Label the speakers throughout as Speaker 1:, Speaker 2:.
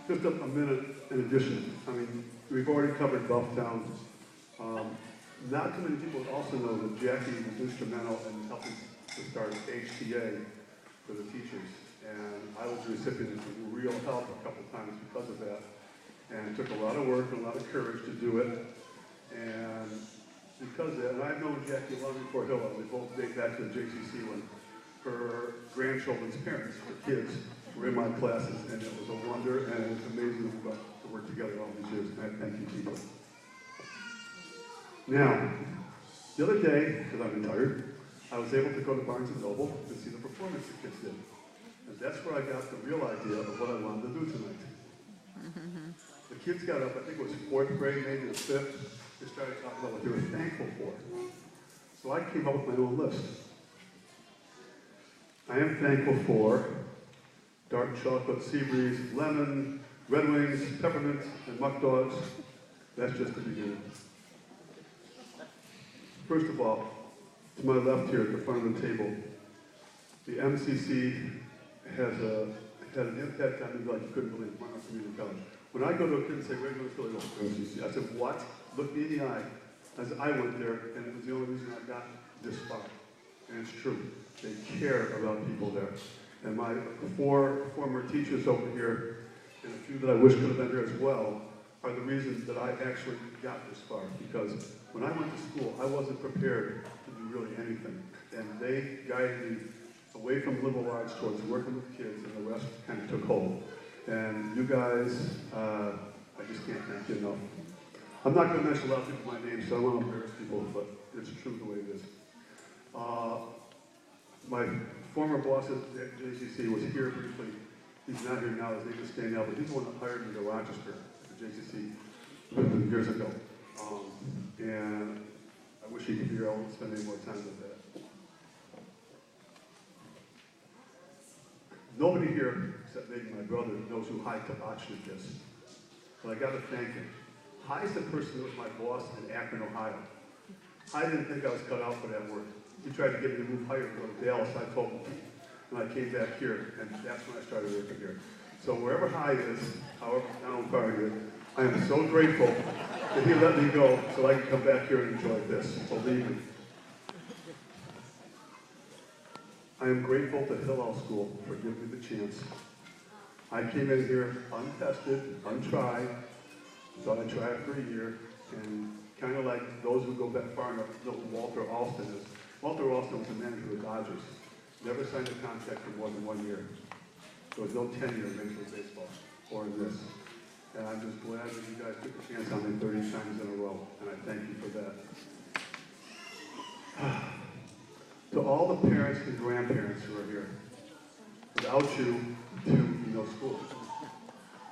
Speaker 1: just a minute in addition. I mean, we've already covered Bufftown. Not too many people also know that Jackie was instrumental in helping to start HTA for the teachers. And I was a recipient of some real help a couple times because of that. And it took a lot of work and a lot of courage to do it. And because of that, and I've known Jackie long before Hillel. We both date back to the JCC when her grandchildren's parents, her kids, were in my classes, and it was a wonder, and it's amazing that we got to work together all these years, and I thank you, people. Now, the other day, because I'm retired, I was able to go to Barnes & Noble to see the performance the kids did. And that's where I got the real idea of what I wanted to do tonight. The kids got up, I think it was 4th grade, maybe the 5th, they started talking about what they were thankful for. So I came up with my own list. I am thankful for dark chocolate, sea breeze, lemon, red wings, peppermint, and muck dogs. That's just the beginning. First of all, to my left here at the front of the table, the MCC had an impact on me like you couldn't believe. Why not community college? When I go to a kid and say, where are you going to go? MCC. I said, what? Look me in the eye. As I went there, and it was the only reason I got this far. And it's true. They care about people there. And my 4 former teachers over here, and a few that I wish could have been here as well, are the reasons that I actually got this far. Because when I went to school, I wasn't prepared to do really anything. And they guided me away from liberal arts towards working with kids, and the rest kind of took hold. And you guys, I just can't thank you enough. I'm not going to mention a lot of people by name, so I don't want to embarrass people, but it's true the way it is. My former boss at JCC was here briefly. He's not here now, his name is Stan but he's the one that hired me to Rochester at JCC years ago. And I wish he could be here. I won't spend any more time with that. Nobody here, except maybe my brother, knows who Hy Tabachnik is. But I got to thank him. Hy is the person that was my boss in Akron, Ohio. I didn't think I was cut out for that work. He tried to get me to move higher to go to Dallas. I told him, and I came back here, and that's when I started working here. So wherever Hy is, however down far he is, I am so grateful that he let me go so I can come back here and enjoy this. Believe me. I am grateful to Hillel School for giving me the chance. I came in here untested, untried, thought I'd try it for a year, and kind of like those who go back far enough know who Walter Alston is. Walter Alston was the manager of the Dodgers. Never signed a contract for more than 1 year. There was no tenure in Major League Baseball or in this. And I'm just glad that you guys took a chance on me 30 times in a row, and I thank you for that. To all the parents and grandparents who are here, without you, too, be no school.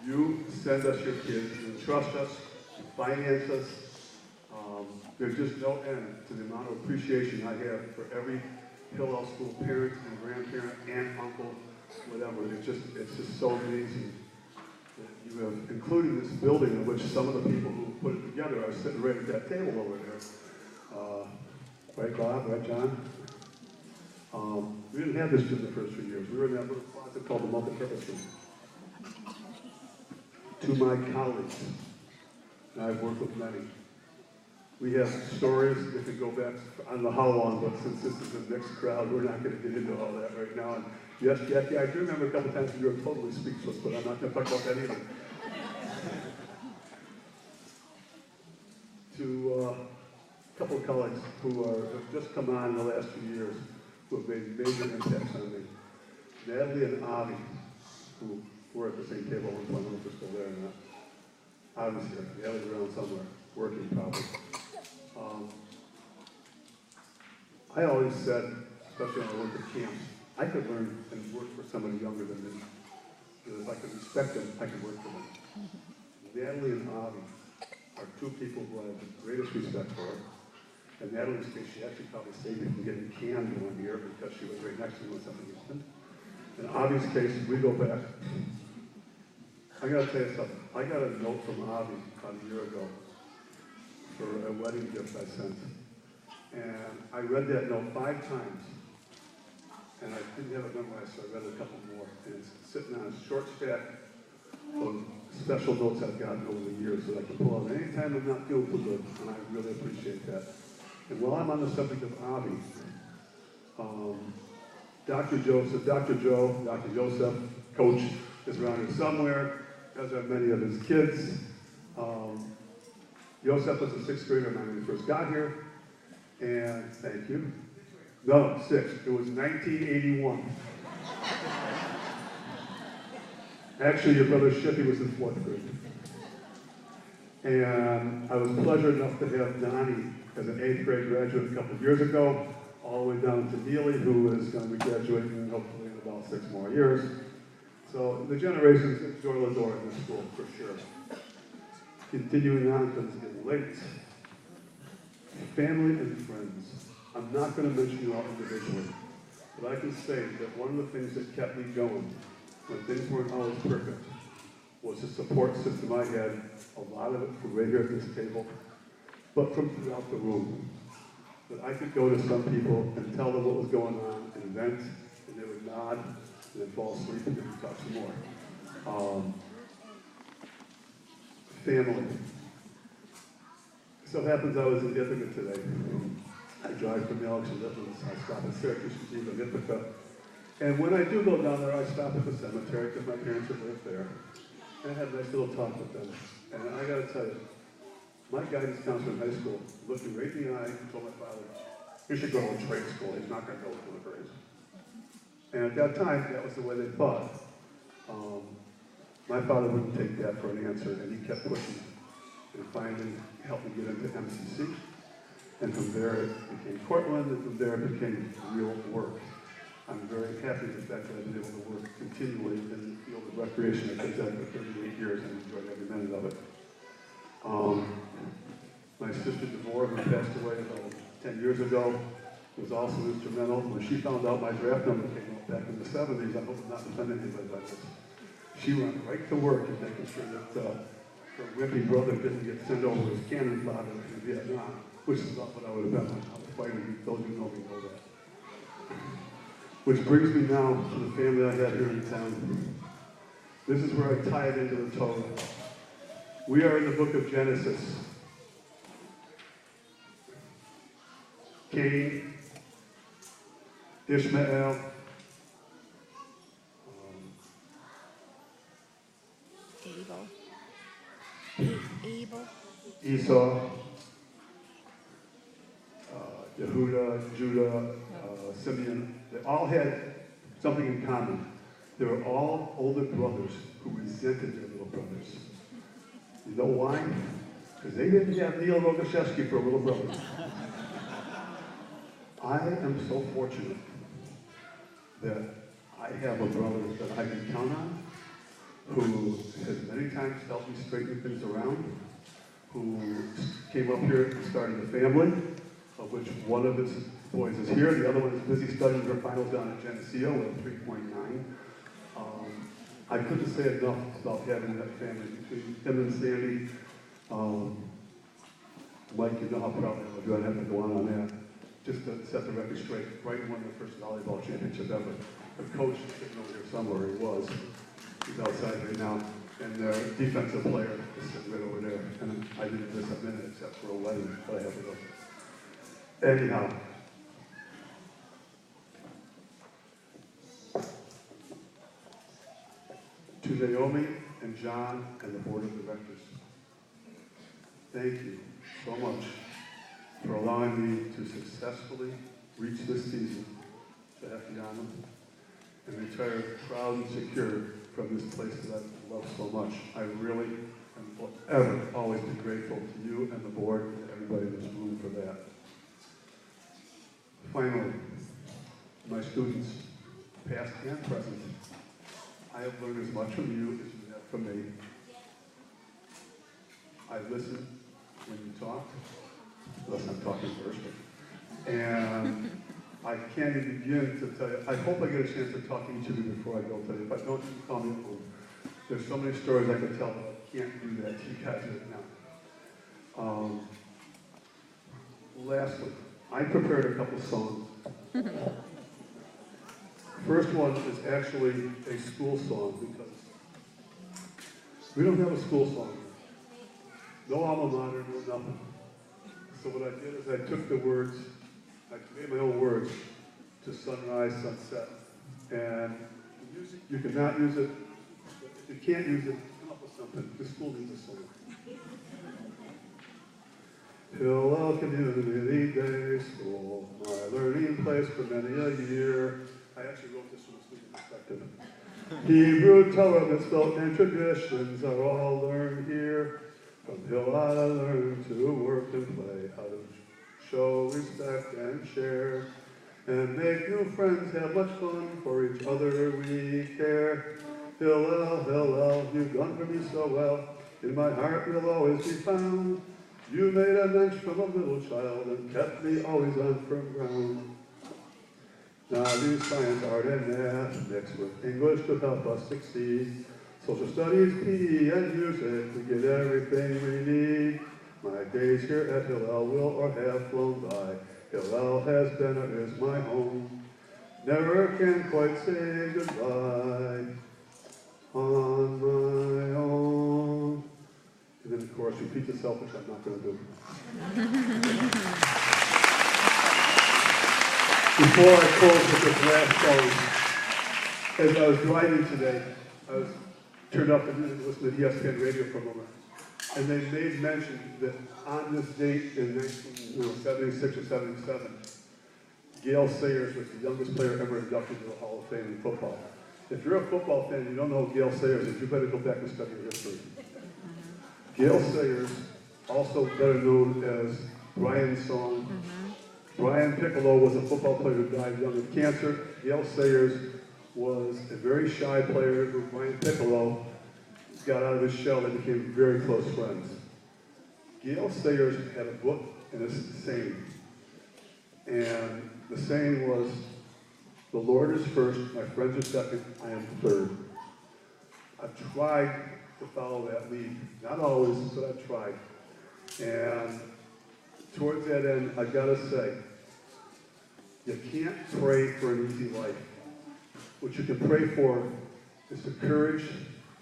Speaker 1: You send us your kids, you entrust us, you finance us. There's just no end to the amount of appreciation I have for every Hillel School parent and grandparent, aunt, uncle, whatever. It's just so amazing that you have included this building in which some of the people who put it together are sitting right at that table over there. Right, Bob? Right, John? We didn't have this gym the first few years. We were in that little closet called the multi-purpose room. To my colleagues, and I've worked with many, we have stories that could go back, I don't know how long, but since this is a mixed crowd, we're not going to get into all that right now. And yes, Jackie, I do remember a couple times when you were totally speechless, but I'm not going to talk about that either. To a couple of colleagues who have just come on in the last few years, who have made major impacts on me. Natalie and Avi, who were at the same table at one point, I don't know if they're still there or not. Avi's here, Natalie's around somewhere, working probably. I always said, especially when I worked at camps, I could learn and work for somebody younger than me. Because if I could respect them, I could work for them. Natalie and Avi are 2 people who I have the greatest respect for. In Natalie's case, she actually probably saved me from getting canned 1 year because she was right next to me when something happened. In Avi's case, we go back. I gotta tell you something. I got a note from Avi about a year ago for a wedding gift I sent. And I read that note 5 times. And I didn't have it memorized, so I read it a couple more. And it's sitting on a short stack of special notes I've gotten over the years that I can pull out anytime I'm not feeling too good, and I really appreciate that. And while I'm on the subject of Avi, Dr. Joseph, coach, is around here somewhere, as are many of his kids. Joseph was a sixth grader when we first got here, and thank you. No, sixth. It was 1981. Actually, your brother Shippy was in fourth grade. And I was pleasured enough to have Donnie as an eighth grade graduate a couple of years ago, all the way down to Neely, who is going to be graduating hopefully in about 6 more years. So the generations door to door in this school, for sure. Continuing on, because it's getting late. Family and friends. I'm not going to mention you all individually, but I can say that one of the things that kept me going when things weren't always perfect was the support system I had, a lot of it from right here at this table, but from throughout the room. That I could go to some people and tell them what was going on and vent, and they would nod, and then fall asleep, and then we'd talk some more. Family. So it happens I was in Ithaca today. I drive from the Elks and Litlands. I stop at Syracuse, Geneva, Ithaca. And when I do go down there, I stop at the cemetery because my parents would live there. And I had a nice little talk with them. And I got to tell you, my guidance counselor in high school looked me right in the eye and told my father, "You should go to a trade school. He's not going to go to a grade." And at that time, that was the way they thought. My father wouldn't take that for an answer, and he kept pushing. And finally helped me get into MCC. And from there, it became Cortland, and from there, it became real work. I'm very happy with the fact that I've been able to work continually in the field of recreation. I've done that for 38 years and enjoyed every minute of it. My sister Devorah, who passed away about 10 years ago, was also instrumental. When she found out my draft number came up back in the 70s, I hope I'm not offending anybody by this. She went right to work in making sure that her wimpy brother didn't get sent over as cannon fodder in Vietnam, which is not what I would have done. I was fighting. Those who know me know that. Which brings me now to the family I have here in town. This is where I tie it into the Torah. We are in the book of Genesis. Cain, Ishmael,
Speaker 2: Abel,
Speaker 1: Esau, Yehuda, Judah, Simeon. They all had something in common. They were all older brothers who resented their little brothers. You know why? Because they didn't have Neil Rogachefsky for a little brother. I am so fortunate that I have a brother that I can count on, who has many times helped me straighten things around, who came up here and started a family, of which one of his boys is here, the other one is busy studying her finals down at Geneseo with a 3.9. I couldn't say enough about having that family between him and Sandy. Mike, you know how proud I am. I don't have to go on that. Just to set the record straight, right in one of the first volleyball championships ever. The coach is sitting over here somewhere, he was. He's outside right now. And their defensive player is sitting right over there. And I didn't miss a minute except for a wedding, but I have to go. Anyhow. To Naomi and John and the board of directors, thank you so much for allowing me to successfully reach this season to have the honor and retire proud and secure from this place that I love so much. I really am forever always be grateful to you and the board and to everybody in this room for that. Finally, my students, past and present, I have learned as much from you as you have from me. I listen when you talk, unless I'm talking first. And I can't even begin to tell you. I hope I get a chance to talk to each of you before I go today. If I don't, you can call me at home. There's so many stories I could tell, but I can't do that to you guys right now. Lastly, I prepared a couple songs. First one is actually a school song because We don't have a school song. No alma mater, no nothing. So what I did is I took the words, I made my own words to sunrise, sunset. And music, you cannot use it. If you can't use it, come up with something. The school needs a song. Hillel Community Day School, my learning place for many a year. I actually wrote this from a student perspective. Hebrew, Torah, mitzvot, and traditions are all learned here. From Hillel I learned to work and play, how to show respect and share, and make new friends, have much fun, for each other we care. Hillel, Hillel, you've done for me so well, in my heart you'll always be found. You made a mensch from a little child and kept me always on firm ground. Now do science, art, and math mixed with English to help us succeed. Social studies, PE, and music, we get everything we need. My days here at Hillel will or have flown by. Hillel has been or is my home. Never can quite say goodbye on my own. And then, of course, repeat itself, which I'm not going to do. Before I close with this last song, as I was driving today, I was turned off the music to listen to ESPN radio for a moment. And they made mention that on this date in 1976 or 77, Gale Sayers was the youngest player ever inducted to the Hall of Fame in football. If you're a football fan and you don't know who Gale Sayers is, you better go back and study your history. Gale Sayers, also better known as Brian Song. Brian Piccolo was a football player who died young of cancer. Gale Sayers was a very shy player who Brian Piccolo got out of his shell. They became very close friends. Gale Sayers had a book and a saying. And the saying was, the Lord is first, my friends are second, I am third. I've tried to follow that lead. Not always, but I've tried. And towards that end, I've got to say, you can't pray for an easy life. What you can pray for is the courage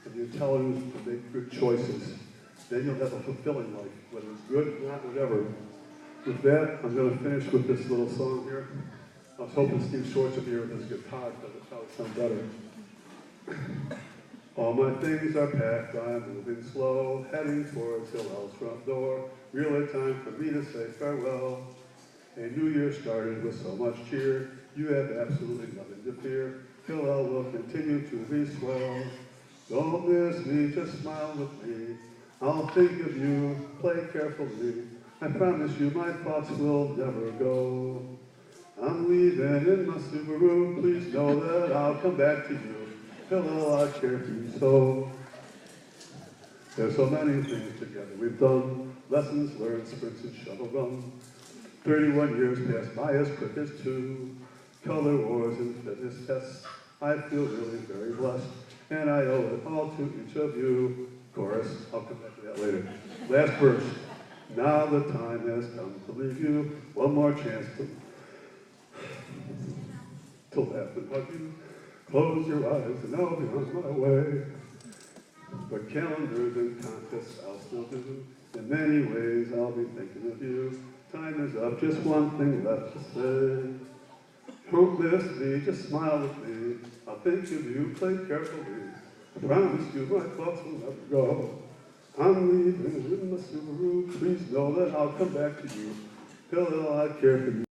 Speaker 1: and the intelligence to make good choices. Then you'll have a fulfilling life, whether it's good, not, whatever. With that, I'm going to finish with this little song here. I was hoping Steve Schwartz would be here with his guitar, but it probably sound better. All my things are packed, I'm moving slow, heading towards Hillel's front door. Really time for me to say farewell. A new year started with so much cheer. You have absolutely nothing to fear. Hillel will continue to be swell. Don't miss me, just smile with me. I'll think of you, play carefully. I promise you my thoughts will never go. I'm leaving in my Subaru, please know that I'll come back to you. Hillel, I care for you so. There's so many things together we've done. Lessons learned, sprints and shuttle run. 31 years passed by as quick as two. Color wars and fitness tests. I feel really very blessed. And I owe it all to each of you. Chorus, I'll come back to that later. Last verse. Now the time has come to leave you. One more chance to laugh and hug you. Close your eyes and I'll be on my way. But calendars and contests I'll still do. In many ways I'll be thinking of you. Time is up, just one thing left to say. Don't miss me, just smile with me. I'll think of you, play carefully. I promise you my thoughts will never go. I'm leaving in my Subaru, please know that I'll come back to you. Hillel, I care for you.